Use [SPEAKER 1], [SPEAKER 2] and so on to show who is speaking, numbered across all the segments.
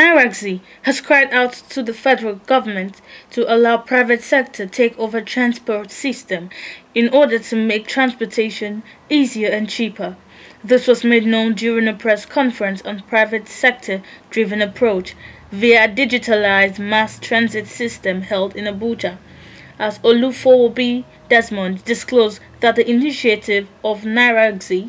[SPEAKER 1] Nairaxi has cried out to the federal government to allow private sector take over transport system in order to make transportation easier and cheaper. This was made known during a press conference on private sector-driven approach via a digitalized mass transit system held in Abuja, as Olufowobi Desmond disclosed that the initiative of Nairaxi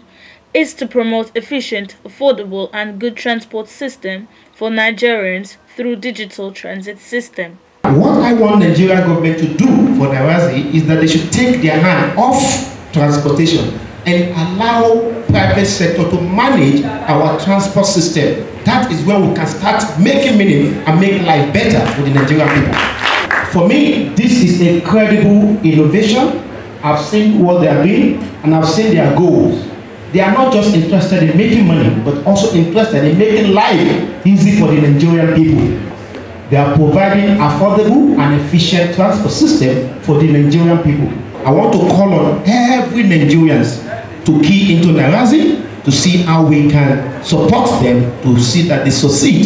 [SPEAKER 1] is to promote efficient, affordable and good transport system for Nigerians through digital transit system.
[SPEAKER 2] What I want Nigerian government to do for Nairaxi is that they should take their hand off transportation and allow private sector to manage our transport system. That is where we can start making meaning and make life better for the Nigerian people. For me, this is a credible innovation. I've seen what they are doing and I've seen their goals. They are not just interested in making money, but also interested in making life easy for the Nigerian people. They are providing affordable and efficient transport system for the Nigerian people. I want to call on every Nigerian to key into Nairaxi to see how we can support them to see that they succeed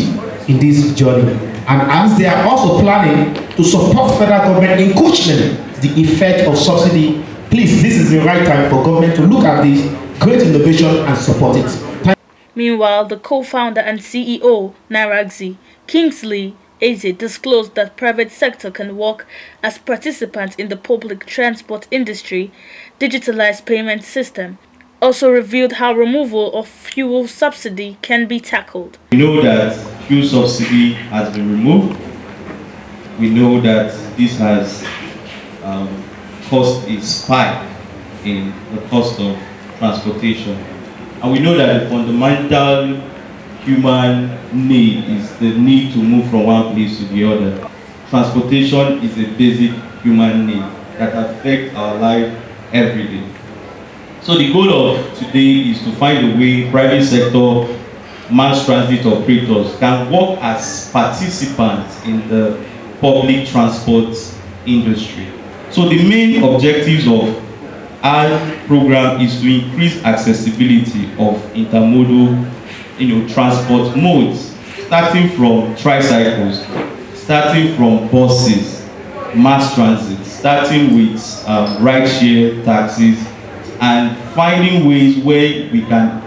[SPEAKER 2] in this journey. And as they are also planning to support federal government in cushioning the effect of subsidy, please, this is the right time for government to look at this great innovation and support it.
[SPEAKER 1] Meanwhile, the co-founder and CEO, Nairaxi, Kingsley Eze, disclosed that private sector can work as participants in the public transport industry digitalized payment system. Also revealed how removal of fuel subsidy can be tackled.
[SPEAKER 3] We know that fuel subsidy has been removed. We know that this has caused a spike in the cost of transportation. And we know that the fundamental human need is the need to move from one place to the other. Transportation is a basic human need that affects our life every day. So the goal of today is to find a way private sector mass transit operators can work as participants in the public transport industry. So the main objectives of our program is to increase accessibility of intermodal transport modes, starting from tricycles, starting from buses, mass transit, starting with rideshare taxis, and finding ways where we can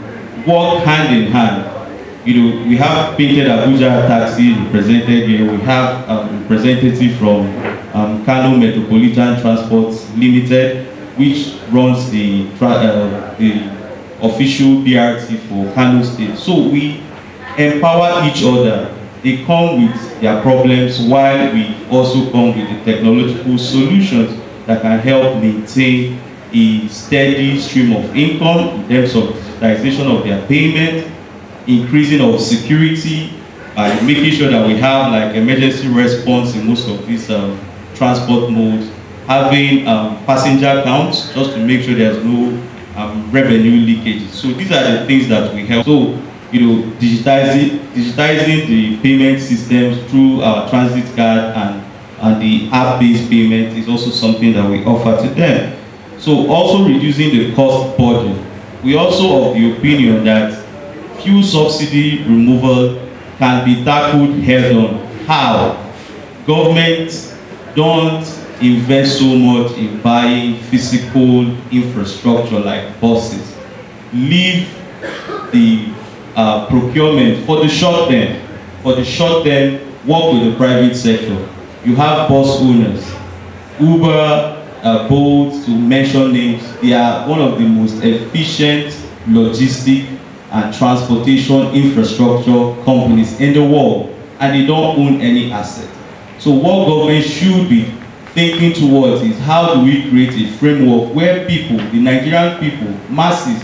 [SPEAKER 3] work hand in hand. We have Painted Abuja Taxi represented here. We have a representative from Kano Metropolitan Transport Limited, which runs the official BRT for Kano State. So we empower each other. They come with their problems while we also come with the technological solutions that can help maintain a steady stream of income in terms of digitization of their payment, increasing of security, by making sure that we have like emergency response in most of these transport modes, having passenger counts just to make sure there's no revenue leakage. So these are the things that we help. So digitizing the payment systems through our transit card and the app-based payment is also something that we offer to them. So also reducing the cost burden. We also of the opinion that fuel subsidy removal can be tackled head-on. How? Governments don't invest so much in buying physical infrastructure like buses. Leave the procurement for the short term. For the short term, work with the private sector. You have bus owners, Uber, Bolt, to mention names. They are one of the most efficient logistic and transportation infrastructure companies in the world, and they don't own any asset. So what government should be thinking towards is how do we create a framework where people, the Nigerian people, masses,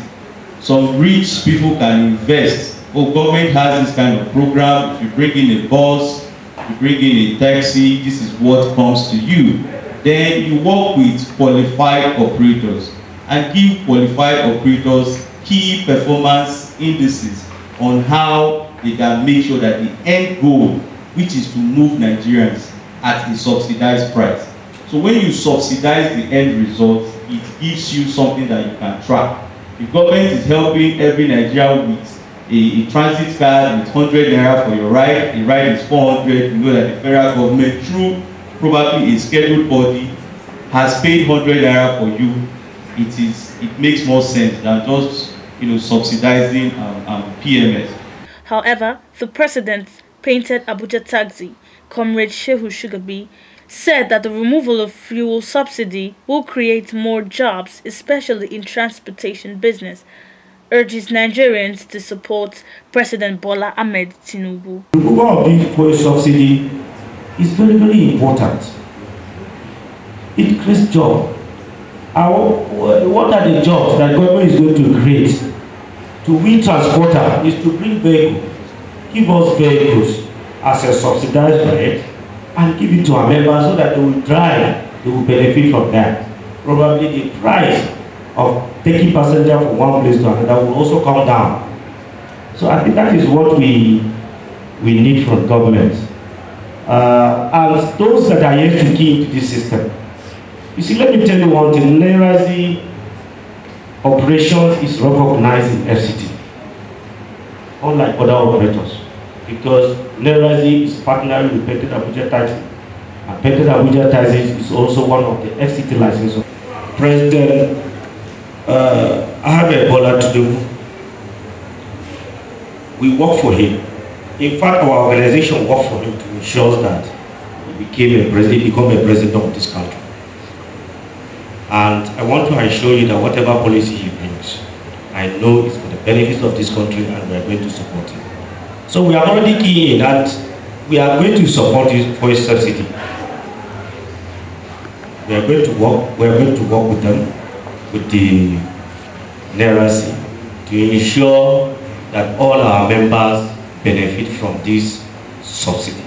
[SPEAKER 3] some rich people can invest. Oh, government has this kind of program. If you bring in a bus, you bring in a taxi, this is what comes to you. Then you work with qualified operators and give qualified operators key performance indices on how they can make sure that the end goal, which is to move Nigerians at a subsidized price. So when you subsidize the end result, it gives you something that you can track. The government is helping every Nigerian with a transit card with 100 naira for your ride. The ride is 400. You know that the federal government, through probably a scheduled body, has paid 100 naira for you. It makes more sense than just, you know, subsidizing PMS.
[SPEAKER 1] However, the president painted Abuja Taxi, Comrade Shehu Sugarbi, said that the removal of fuel subsidy will create more jobs, especially in transportation business, urges Nigerians to support President Bola Ahmed Tinubu.
[SPEAKER 4] The removal of the fuel subsidy is very, very important. It creates jobs. What are the jobs that government is going to create? To we transporter is to bring vehicles, give us vehicles as a subsidized rate, and give it to our members so that they will drive, they will benefit from that. Probably the price of taking passenger from one place to another will also come down. So I think that is what we need from government. And those that are yet to key into this system. You see, let me tell you one thing, Nairaxi operations is recognized in FCT, unlike other operators, because Nairaxi is partnering with Painted Abuja Taxi, and Painted Abuja Taxi is also one of the FCT licenses. President Ahmed Bola Tinubu, we work for him. In fact, our organization worked for him to ensure that he become a president of this country. And I want to assure you that whatever policy he brings, I know it's for the benefits of this country, and we are going to support it. So we are already key in that we are going to support it for his subsidy. We are going to work with them, with the Nairaxi, to ensure that all our members benefit from this subsidy.